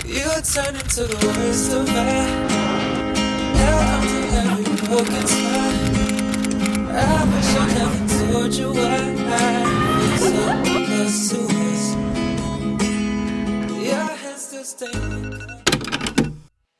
You turn into the worst of me. Held on to every broken spot. I wish I never told you why I feel so close to us. Your hands still stay.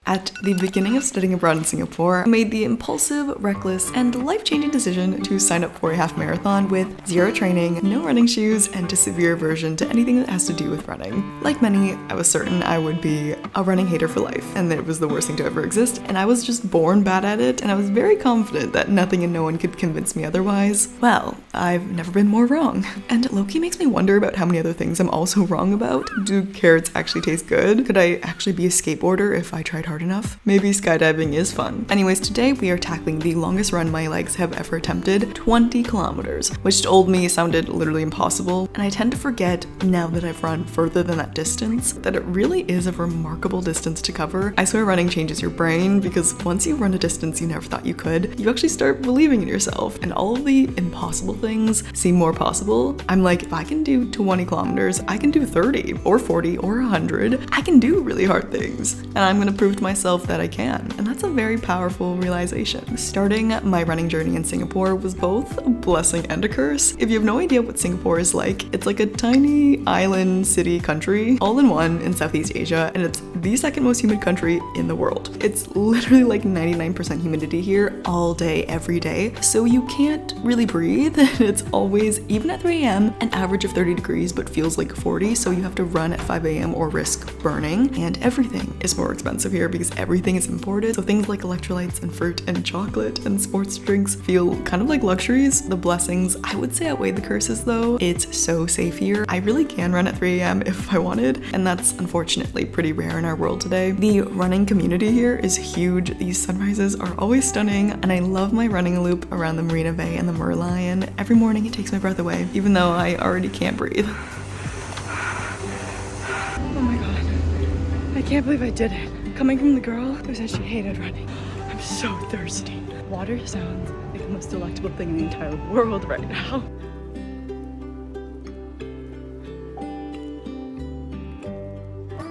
At the beginning of studying abroad in Singapore, I made the impulsive, reckless, and life-changing decision to sign up for a half marathon with zero training, no running shoes, and a severe aversion to anything that has to do with running. Like many, I was certain I would be a running hater for life, and that it was the worst thing to ever exist, and I was just born bad at it, and I was very confident that nothing and no one could convince me otherwise. Well, I've never been more wrong. And low-key makes me wonder about how many other things I'm also wrong about. Do carrots actually taste good? Could I actually be a skateboarder if I tried hard enough? Maybe skydiving is fun. Anyways, today we are tackling the longest run my legs have ever attempted, 20 kilometers, which to old me sounded literally impossible, and I tend to forget, now that I've run further than that distance, that it really is a remarkable distance to cover. I swear running changes your brain, because once you run a distance you never thought you could, you actually start believing in yourself, and all of the impossible things seem more possible. I'm like, if I can do 20 kilometers, I can do 30, or 40, or 100. I can do really hard things, and I'm gonna prove to myself that I can, and that's a very powerful realization. Starting my running journey in Singapore was both a blessing and a curse. If you have no idea what Singapore is like, it's like a tiny island city country all in one in Southeast Asia, and it's the second most humid country in the world. It's literally like 99% humidity here all day, every day, so you can't really breathe. It's always, even at 3 a.m., an average of 30 degrees but feels like 40, so you have to run at 5 a.m. or risk burning, and everything is more expensive here because everything is imported, so things like electrolytes and fruit and chocolate and sports drinks feel kind of like luxuries. The blessings, I would say, outweigh the curses though. It's so safe here. I really can run at 3 a.m. if I wanted, and that's unfortunately pretty rare in our world today. The running community here is huge. These sunrises are always stunning, and I love my running loop around the Marina Bay and the Merlion. Every morning it takes my breath away, even though I already can't breathe. Oh my god. I can't believe I did it. Coming from the girl who said she hated running, I'm so thirsty. Water sounds like the most delectable thing in the entire world right now.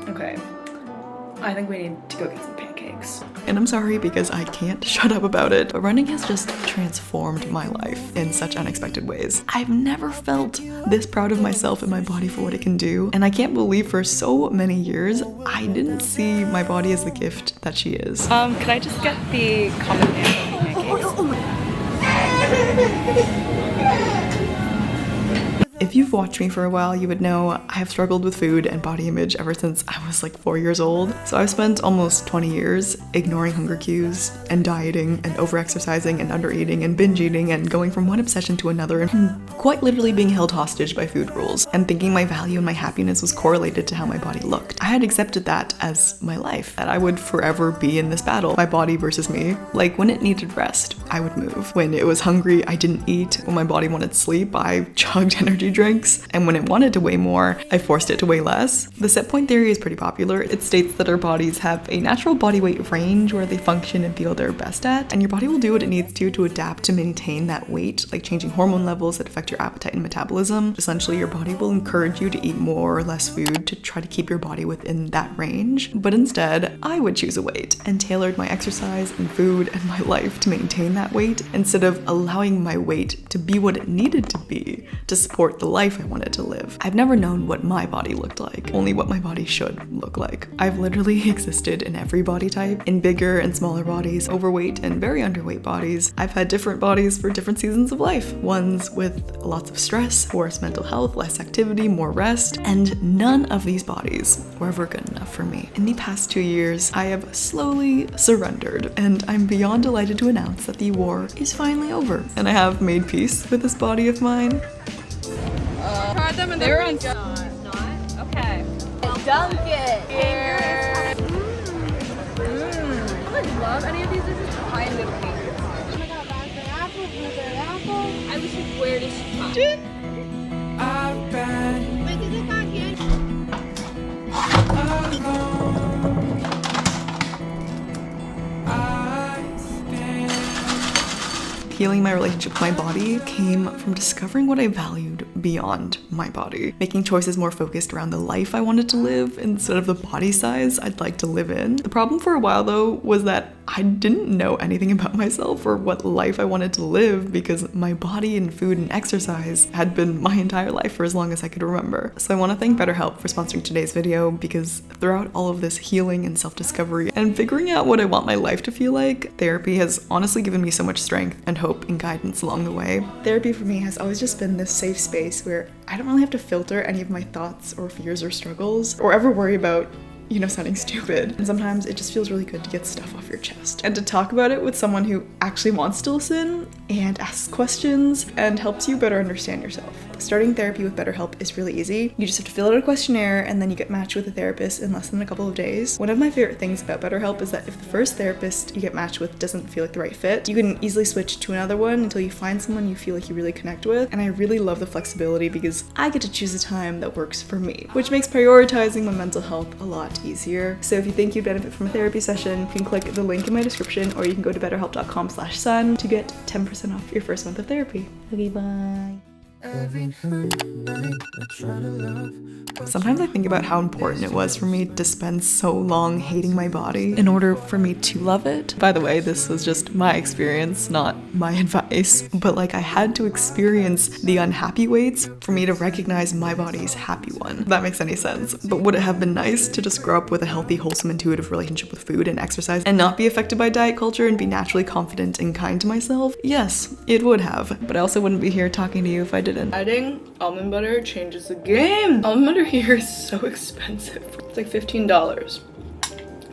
Okay, I think we need to go get some pancakes. And I'm sorry because I can't shut up about it, but running has just transformed my life in such unexpected ways. I've never felt this proud of myself and my body for what it can do, and I can't believe for so many years I didn't see my body as the gift that she is. Could I just get the combination pancakes? If you've watched me for a while, you would know I have struggled with food and body image ever since I was like 4 years old. So I've spent almost 20 years ignoring hunger cues and dieting and over-exercising and under-eating and binge-eating and going from one obsession to another and quite literally being held hostage by food rules and thinking my value and my happiness was correlated to how my body looked. I had accepted that as my life, that I would forever be in this battle, my body versus me. Like when it needed rest, I would move. When it was hungry, I didn't eat. When my body wanted sleep, I chugged energy drinks, and when it wanted to weigh more, I forced it to weigh less. The set point theory is pretty popular. It states that our bodies have a natural body weight range where they function and feel their best at, and your body will do what it needs to adapt to maintain that weight, like changing hormone levels that affect your appetite and metabolism. Essentially, your body will encourage you to eat more or less food to try to keep your body within that range, but instead, I would choose a weight and tailored my exercise and food and my life to maintain that weight instead of allowing my weight to be what it needed to be to support the life I wanted to live. I've never known what my body looked like, only what my body should look like. I've literally existed in every body type, in bigger and smaller bodies, overweight and very underweight bodies. I've had different bodies for different seasons of life, ones with lots of stress, worse mental health, less activity, more rest, and none of these bodies were ever good enough for me. In the past 2 years, I have slowly surrendered, and I'm beyond delighted to announce that the war is finally over, and I have made peace with this body of mine. Tried them and they were on. Not? Okay. Dunk it! Here! I would love any of these. This is kind of pink. Oh my god, that's an apple, was it an apple? I was like, where does she come? I've been Wait, did it not get? alone. I stand healing my relationship with my body came from discovering what I valued beyond my body, making choices more focused around the life I wanted to live instead of the body size I'd like to live in. The problem for a while though was that I didn't know anything about myself or what life I wanted to live because my body and food and exercise had been my entire life for as long as I could remember. So I want to thank BetterHelp for sponsoring today's video because throughout all of this healing and self-discovery and figuring out what I want my life to feel like, therapy has honestly given me so much strength and hope and guidance along the way. Therapy for me has always just been this safe space where I don't really have to filter any of my thoughts or fears or struggles or ever worry about sounding stupid. And sometimes it just feels really good to get stuff off your chest and to talk about it with someone who actually wants to listen and asks questions and helps you better understand yourself. Starting therapy with BetterHelp is really easy. You just have to fill out a questionnaire and then you get matched with a therapist in less than a couple of days. One of my favorite things about BetterHelp is that if the first therapist you get matched with doesn't feel like the right fit, you can easily switch to another one until you find someone you feel like you really connect with. And I really love the flexibility because I get to choose a time that works for me, which makes prioritizing my mental health a lot easier. So if you think you'd benefit from a therapy session, you can click the link in my description or you can go to betterhelp.com/sun to get 10% off your first month of therapy. Okay, bye. Sometimes I think about how important it was for me to spend so long hating my body in order for me to love it. By the way, this was just my experience, not my advice, but like I had to experience the unhappy weights for me to recognize my body's happy one. If that makes any sense. But would it have been nice to just grow up with a healthy, wholesome, intuitive relationship with food and exercise and not be affected by diet culture and be naturally confident and kind to myself? Yes, it would have. But I also wouldn't be here talking to you if I didn't. Adding almond butter changes the game. Almond butter here is so expensive. It's like $15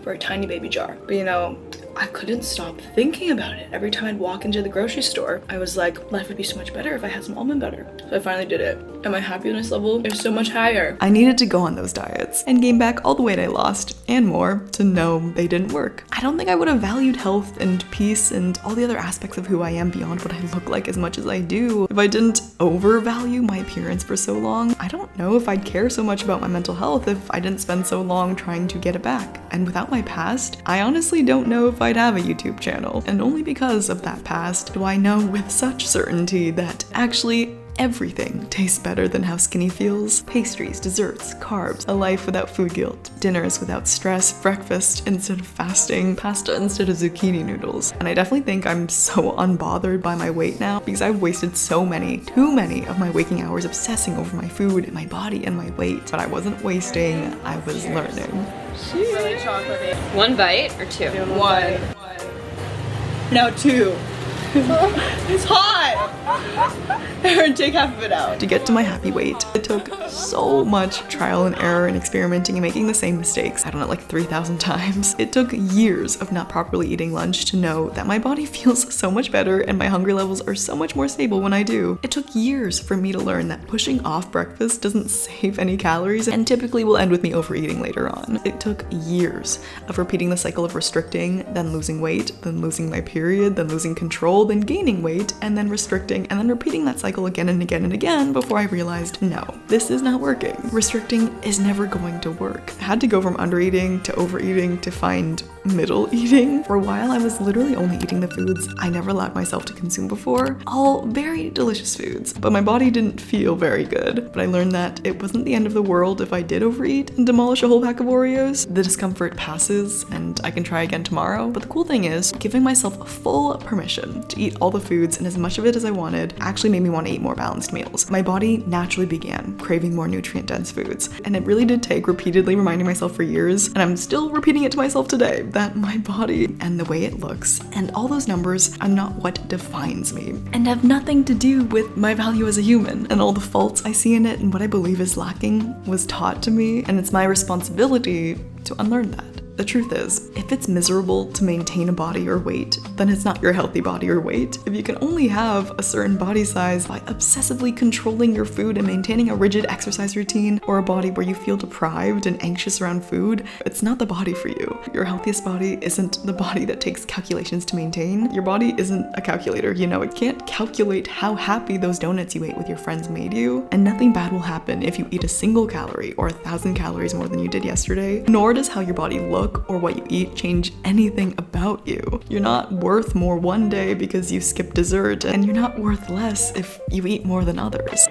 for a tiny baby jar. But I couldn't stop thinking about it. Every time I'd walk into the grocery store, I was like, life would be so much better if I had some almond butter. So I finally did it. And my happiness level is so much higher. I needed to go on those diets and gain back all the weight I lost and more to know they didn't work. I don't think I would have valued health and peace and all the other aspects of who I am beyond what I look like as much as I do if I didn't overvalue my appearance for so long. I don't know if I'd care so much about my mental health if I didn't spend so long trying to get it back. And without my past, I honestly don't know if I'd have a YouTube channel. And only because of that past do I know with such certainty that actually everything tastes better than how skinny feels. Pastries, desserts, carbs, a life without food guilt, dinners without stress, breakfast instead of fasting, pasta instead of zucchini noodles. And I definitely think I'm so unbothered by my weight now because I've wasted too many of my waking hours obsessing over my food and my body and my weight. But I wasn't wasting, I was learning. Really chocolatey. One bite or two? One. No, two. It's hot! Aaron, take half of it out. To get to my happy weight, it took so much trial and error and experimenting and making the same mistakes, I don't know, like 3,000 times. It took years of not properly eating lunch to know that my body feels so much better and my hunger levels are so much more stable when I do. It took years for me to learn that pushing off breakfast doesn't save any calories and typically will end with me overeating later on. It took years of repeating the cycle of restricting, then losing weight, then losing my period, then losing control, then gaining weight, and then restricting, and then repeating that cycle again and again and again before I realized, no, this is not working. Restricting is never going to work. I had to go from undereating to overeating to find middle eating. For a while, I was literally only eating the foods I never allowed myself to consume before. All very delicious foods, but my body didn't feel very good. But I learned that it wasn't the end of the world if I did overeat and demolish a whole pack of Oreos. The discomfort passes and I can try again tomorrow. But the cool thing is, giving myself full permission to eat all the foods and as much of it as I wanted actually made me want to eat more balanced meals. My body naturally began craving more nutrient-dense foods, and it really did take repeatedly reminding myself for years, and I'm still repeating it to myself today, that my body and the way it looks and all those numbers are not what defines me and have nothing to do with my value as a human. And all the faults I see in it and what I believe is lacking was taught to me, and it's my responsibility to unlearn that. The truth is, if it's miserable to maintain a body or weight, then it's not your healthy body or weight. If you can only have a certain body size by obsessively controlling your food and maintaining a rigid exercise routine, or a body where you feel deprived and anxious around food, it's not the body for you. Your healthiest body isn't the body that takes calculations to maintain. Your body isn't a calculator, it can't calculate how happy those donuts you ate with your friends made you. And nothing bad will happen if you eat a single calorie or 1,000 calories more than you did yesterday, nor does how your body looks or what you eat change anything about you. You're not worth more one day because you skip dessert, and you're not worth less if you eat more than others.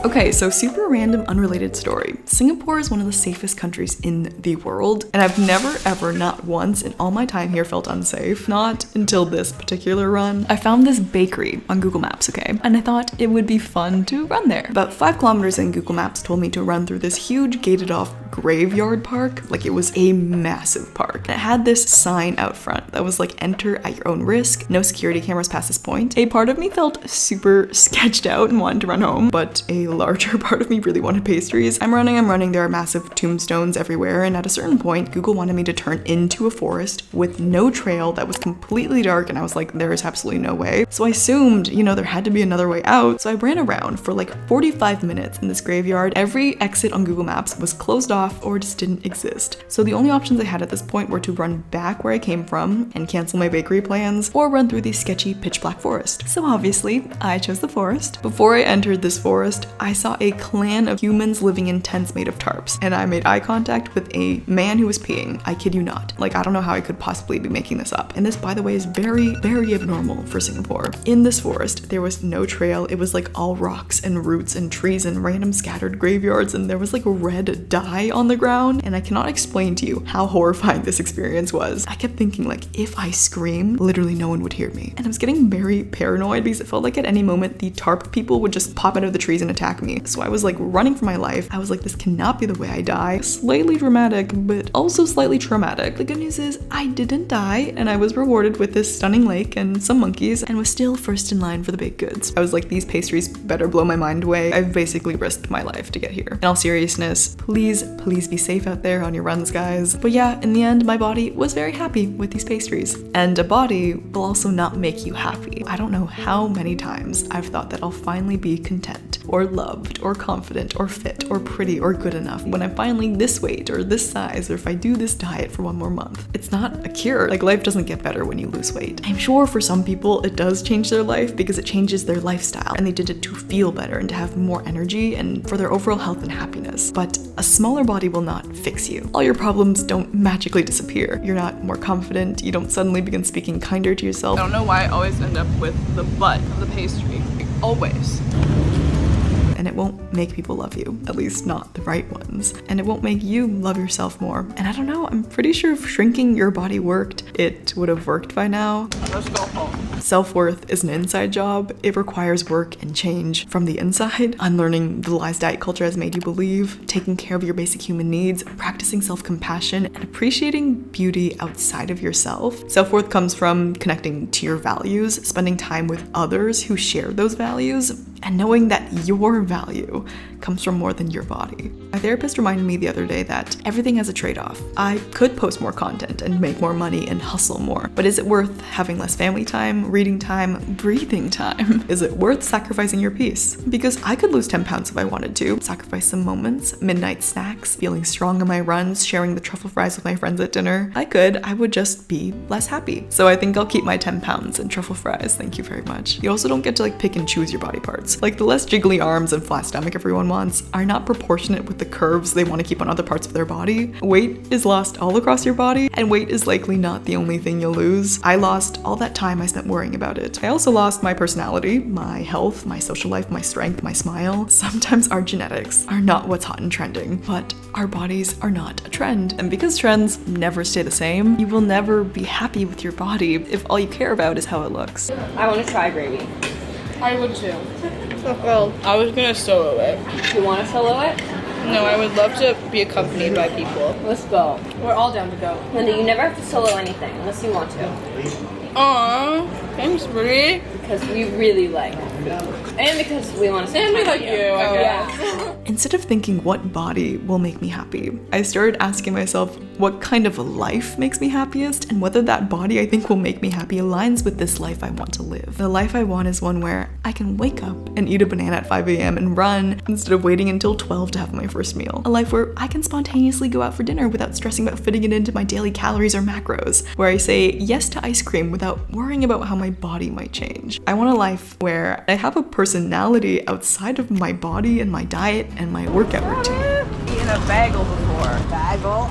Okay, so super random, unrelated story. Singapore is one of the safest countries in the world, and I've never ever, not once in all my time here, felt unsafe. Not until this particular run. I found this bakery on Google Maps, okay? And I thought it would be fun to run there. About 5 kilometers in, Google Maps told me to run through this huge gated off graveyard park. Like, it was a massive park. And it had this sign out front that was like, enter at your own risk, no security cameras past this point. A part of me felt super sketched out and wanted to run home, but a larger part of me really wanted pastries. I'm running, there are massive tombstones everywhere, and at a certain point, Google wanted me to turn into a forest with no trail that was completely dark, and I was like, there is absolutely no way. So I assumed, you know, there had to be another way out. So I ran around for like 45 minutes in this graveyard. Every exit on Google Maps was closed off or just didn't exist. So the only options I had at this point were to run back where I came from and cancel my bakery plans, or run through the sketchy pitch black forest. So obviously, I chose the forest. Before I entered this forest, I saw a clan of humans living in tents made of tarps, and I made eye contact with a man who was peeing. I kid you not. Like, I don't know how I could possibly be making this up. And this, by the way, is very, very abnormal for Singapore. In this forest, there was no trail. It was like all rocks and roots and trees and random scattered graveyards, and there was like a red dye on the ground, and I cannot explain to you how horrifying this experience was. I kept thinking, like, if I screamed, literally no one would hear me. And I was getting very paranoid because it felt like at any moment the tarp people would just pop out of the trees and attack me. So I was like running for my life. I was like, this cannot be the way I die. Slightly dramatic, but also slightly traumatic. The good news is I didn't die, and I was rewarded with this stunning lake and some monkeys, and was still first in line for the baked goods. I was like, these pastries better blow my mind away. I've basically risked my life to get here. In all seriousness, please be safe out there on your runs, guys. But yeah, in the end, my body was very happy with these pastries. And a body will also not make you happy. I don't know how many times I've thought that I'll finally be content, or loved, or confident, or fit, or pretty, or good enough when I'm finally this weight, or this size, or if I do this diet for 1 more month. It's not a cure. Like, life doesn't get better when you lose weight. I'm sure for some people it does change their life because it changes their lifestyle, and they did it to feel better and to have more energy and for their overall health and happiness. But a smaller body will not fix you. All your problems don't magically disappear. You're not more confident. You don't suddenly begin speaking kinder to yourself. I don't know why I always end up with the butt of the pastry. Like, always. And it won't make people love you, at least not the right ones. And it won't make you love yourself more. And I don't know, I'm pretty sure if shrinking your body worked, it would have worked by now. Let's go home. Self-worth is an inside job. It requires work and change from the inside. Unlearning the lies diet culture has made you believe, taking care of your basic human needs, practicing self-compassion, and appreciating beauty outside of yourself. Self-worth comes from connecting to your values, spending time with others who share those values, and knowing that your value comes from more than your body. My therapist reminded me the other day that everything has a trade-off. I could post more content and make more money and hustle more, but is it worth having less family time, reading time, breathing time? Is it worth sacrificing your peace? Because I could lose 10 pounds if I wanted to, sacrifice some moments, midnight snacks, feeling strong on my runs, sharing the truffle fries with my friends at dinner. I would just be less happy. So I think I'll keep my 10 pounds and truffle fries, thank you very much. You also don't get to like pick and choose your body parts. Like, the less jiggly arms and flat stomach everyone wants are not proportionate with the curves they want to keep on other parts of their body. Weight is lost all across your body, and weight is likely not the only thing you'll lose. I lost all that time I spent worrying about it. I also lost my personality, my health, my social life, my strength, my smile. Sometimes our genetics are not what's hot and trending, but our bodies are not a trend. And because trends never stay the same, you will never be happy with your body if all you care about is how it looks. I want to try gravy. I would too. Well, I was gonna solo it. you want to solo it? No, I would love to be accompanied by people. Let's go. We're all down to go. Linda, you never have to solo anything unless you want to. Aww, thanks, Brie. Because we really like it. And because we want to spend And we time like with you, I guess. Yeah. Instead of thinking what body will make me happy, I started asking myself what kind of a life makes me happiest, and whether that body I think will make me happy aligns with this life I want to live. The life I want is one where I can wake up and eat a banana at 5 a.m. and run instead of waiting until 12 to have my first meal. A life where I can spontaneously go out for dinner without stressing about fitting it into my daily calories or macros. Where I say yes to ice cream without worrying about how my body might change. change. I want a life where I have a personality outside of my body and my diet and my workout routine. Eating a bagel before. Bagel?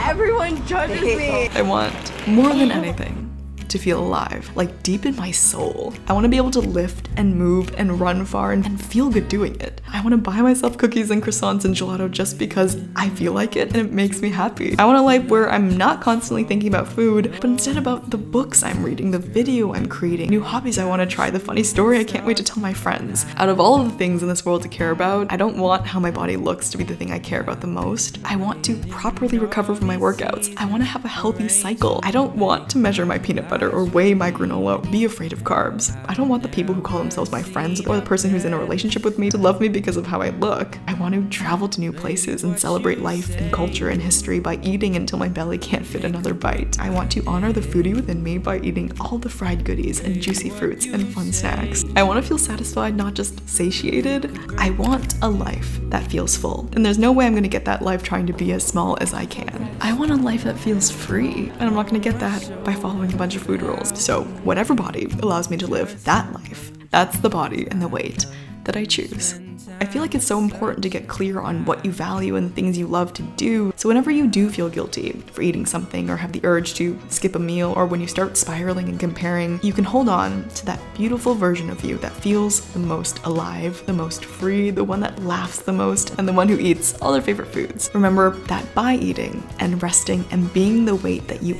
Everyone judges me. I want, more than anything, to feel alive, like deep in my soul. I want to be able to lift and move and run far and feel good doing it. I want to buy myself cookies and croissants and gelato just because I feel like it and it makes me happy. I want a life where I'm not constantly thinking about food, but instead about the books I'm reading, the video I'm creating, new hobbies I want to try, the funny story I can't wait to tell my friends. Out of all of the things in this world to care about, I don't want how my body looks to be the thing I care about the most. I want to properly recover from my workouts. I want to have a healthy cycle. I don't want to measure my peanut butter or weigh my granola or be afraid of carbs. I don't want the people who call themselves my friends or the person who's in a relationship with me to love me because of how I look. I want to travel to new places and celebrate life and culture and history by eating until my belly can't fit another bite. I want to honor the foodie within me by eating all the fried goodies and juicy fruits and fun snacks. I want to feel satisfied, not just satiated. I want a life that feels full. And there's no way I'm going to get that life trying to be as small as I can. I want a life that feels free, and I'm not going to get that by following a bunch of food rules. So whatever body allows me to live that life, that's the body and the weight that I choose. I feel like it's so important to get clear on what you value and the things you love to do, so whenever you do feel guilty for eating something or have the urge to skip a meal, or when you start spiraling and comparing, you can hold on to that beautiful version of you that feels the most alive, the most free, the one that laughs the most, and the one who eats all their favorite foods. Remember that by eating and resting and being the weight that you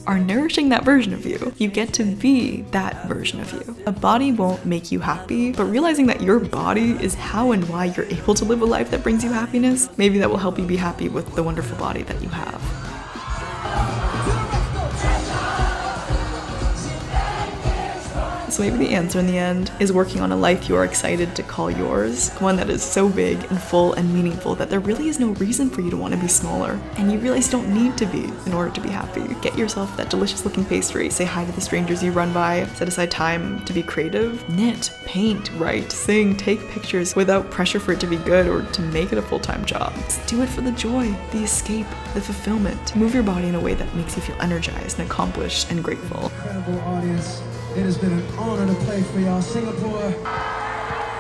are nourishing that version of you. You get to be that version of you. A body won't make you happy, but realizing that your body is how and why you're able to live a life that brings you happiness, maybe that will help you be happy with the wonderful body that you have. So maybe the answer in the end is working on a life you are excited to call yours, one that is so big and full and meaningful that there really is no reason for you to want to be smaller, and you realize you don't need to be in order to be happy. Get yourself that delicious looking pastry, say hi to the strangers you run by, set aside time to be creative, knit, paint, write, sing, take pictures without pressure for it to be good or to make it a full-time job. Just do it for the joy, the escape, the fulfillment. Move your body in a way that makes you feel energized and accomplished and grateful. Incredible audience. It has been an honor to play for y'all. Singapore.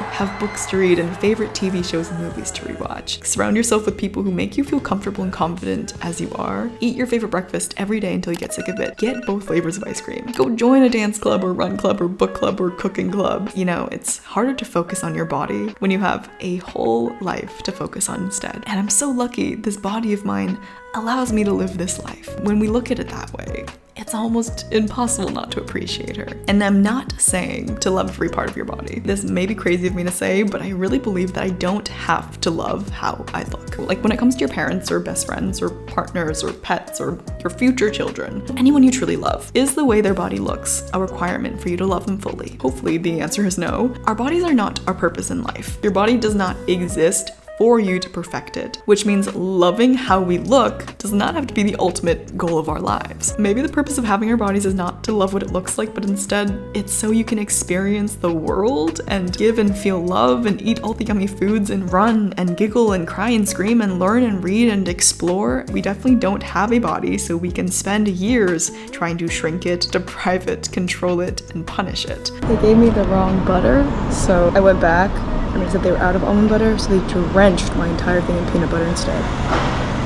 Have books to read and favorite TV shows and movies to rewatch. Surround yourself with people who make you feel comfortable and confident as you are. Eat your favorite breakfast every day until you get sick of it. Get both flavors of ice cream. Go join a dance club or run club or book club or cooking club. You know, it's harder to focus on your body when you have a whole life to focus on instead. And I'm so lucky this body of mine allows me to live this life. When we look at it that way, it's almost impossible not to appreciate her. And I'm not saying to love every part of your body. This may be crazy of me to say, but I really believe that I don't have to love how I look. Like when it comes to your parents or best friends or partners or pets or your future children, anyone you truly love, is the way their body looks a requirement for you to love them fully? Hopefully the answer is no. Our bodies are not our purpose in life. Your body does not exist for you to perfect it, which means loving how we look does not have to be the ultimate goal of our lives. Maybe the purpose of having our bodies is not to love what it looks like, but instead it's so you can experience the world and give and feel love and eat all the yummy foods and run and giggle and cry and scream and learn and read and explore. We definitely don't have a body, so we can spend years trying to shrink it, deprive it, control it, and punish it. They gave me the wrong butter, so I went back and they said they were out of almond butter, so they drenched my entire thing in peanut butter instead.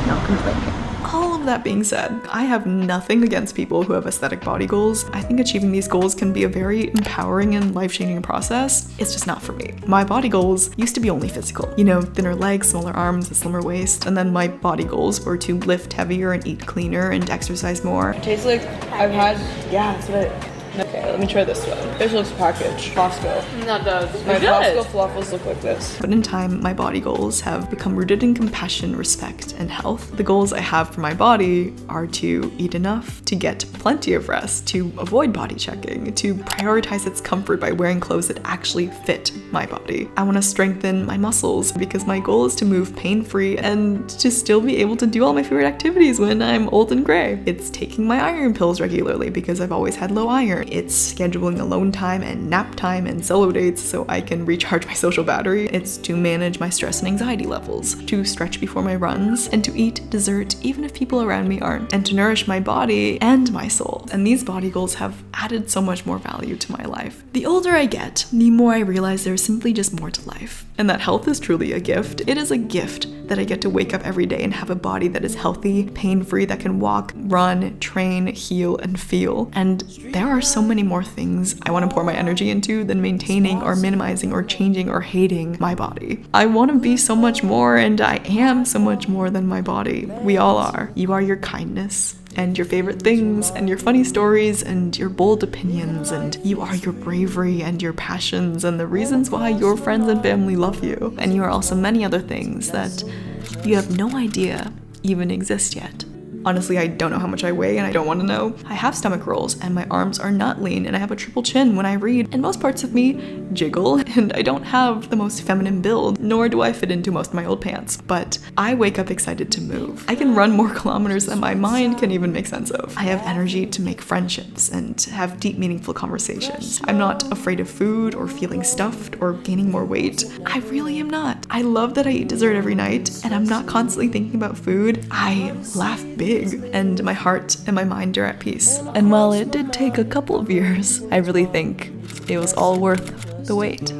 Not complaining. All of that being said, I have nothing against people who have aesthetic body goals. I think achieving these goals can be a very empowering and life-changing process. It's just not for me. My body goals used to be only physical. You know, thinner legs, smaller arms, a slimmer waist, and then my body goals were to lift heavier and eat cleaner and exercise more. Tastes like I've had. Yeah, that's what it. Okay, let me try this one. This looks packaged. Costco. Not those. My Costco fluffles look like this. But in time, my body goals have become rooted in compassion, respect, and health. The goals I have for my body are to eat enough, to get plenty of rest, to avoid body checking, to prioritize its comfort by wearing clothes that actually fit my body. I want to strengthen my muscles because my goal is to move pain-free and to still be able to do all my favorite activities when I'm old and gray. It's taking my iron pills regularly because I've always had low iron. It's scheduling alone time and nap time and solo dates so I can recharge my social battery. It's to manage my stress and anxiety levels, to stretch before my runs, and to eat dessert even if people around me aren't, and to nourish my body and my soul. And these body goals have added so much more value to my life. The older I get, the more I realize there's simply just more to life, and that health is truly a gift. It is a gift that I get to wake up every day and have a body that is healthy, pain-free, that can walk, run, train, heal, and feel. And there are so many more things I want to pour my energy into than maintaining or minimizing or changing or hating my body. I want to be so much more, and I am so much more than my body. We all are. You are your kindness, and your favorite things, and your funny stories, and your bold opinions, and you are your bravery and your passions and the reasons why your friends and family love you. And you are also many other things that you have no idea even exist yet. Honestly, I don't know how much I weigh and I don't want to know. I have stomach rolls and my arms are not lean and I have a triple chin when I read, and most parts of me jiggle, and I don't have the most feminine build, nor do I fit into most of my old pants, but I wake up excited to move. I can run more kilometers than my mind can even make sense of. I have energy to make friendships and have deep, meaningful conversations. I'm not afraid of food or feeling stuffed or gaining more weight. I really am not. I love that I eat dessert every night and I'm not constantly thinking about food. I laugh big, and my heart and my mind are at peace. And while it did take a couple of years, I really think it was all worth the wait.